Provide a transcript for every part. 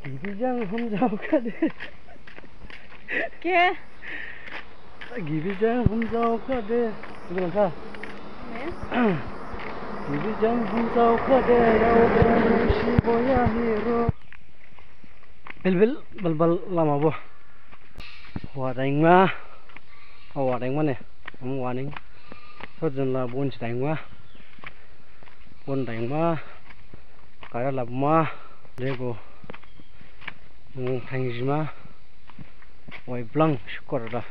गिबिजों हमजावखादो क्या गिबिजों हमजावखादो बेलखा गिबिजों हमजावखादो शिबया हिरो बेल बल लामाबो wadah wadah mana waning sojan la bon cai ma bon dai ma kaya lab ma lego thangjima wai blang syukur dah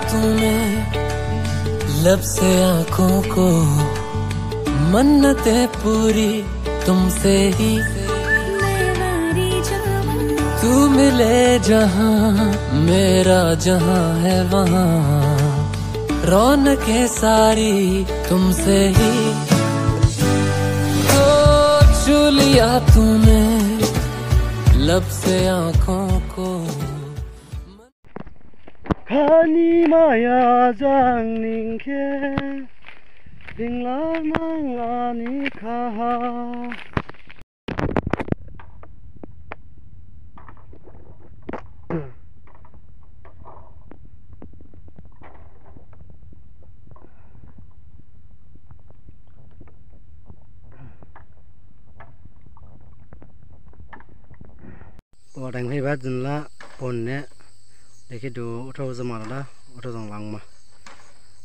तूने लब से आँखों को मन्नतें पूरी तुमसे ही तू मिले जहाँ मेरा जहाँ है वहाँ रौनकें सारी तुमसे ही ओ छू लिया तूने लब से आँखों को Kani maya jang ningke dingla nangani kaha wadang hebat jenla ponne देखिए दो उठाओ जमा रहा उठाओ जंग लांग मा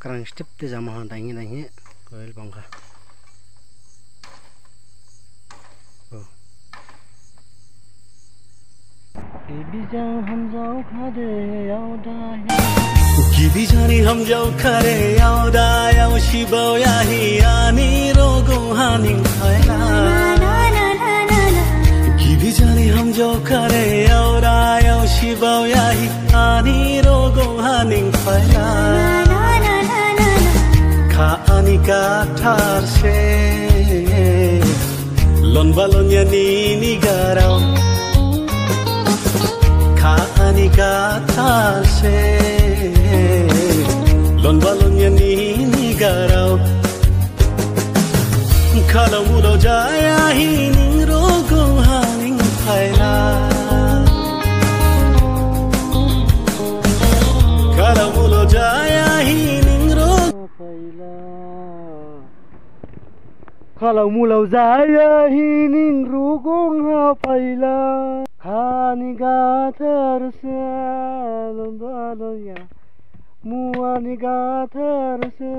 करंग स्टेप ते जमा हाँ दाहिने दाहिने कोयल पंखा गिबिजों हमजाव खादो याव शिबाव याही आनी रोगो हानिं फायला गिबिजों हमजाव खादो याव शिबाव याही आनी रोगो हानिं फायला खानी काथार से लोनबालोnya ni garau खानी काथार से लोनबालोnya ni garau kalau mulo jaya hining rogo haning faila kalau mulo jaya hining rogo faila kalau mulo jaya hining rogo faila khani gathar se lombalonya muani gathar se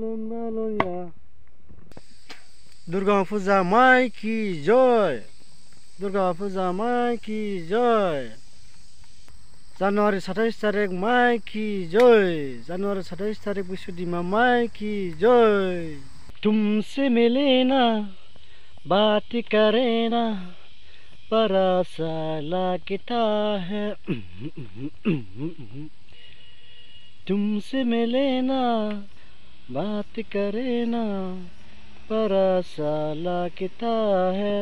lombalonya Durga Puja माई की जय दुर्गा पूजा माई की जय जनवरी 27 तारिख माई की जय जनवरी 27 तारिख विश्वदिमा माई की जय तुमसे मिले ना बात करे ना बड़ा सा लगता है तुमसे मिले ना बात करे ना बड़ा सा लगता है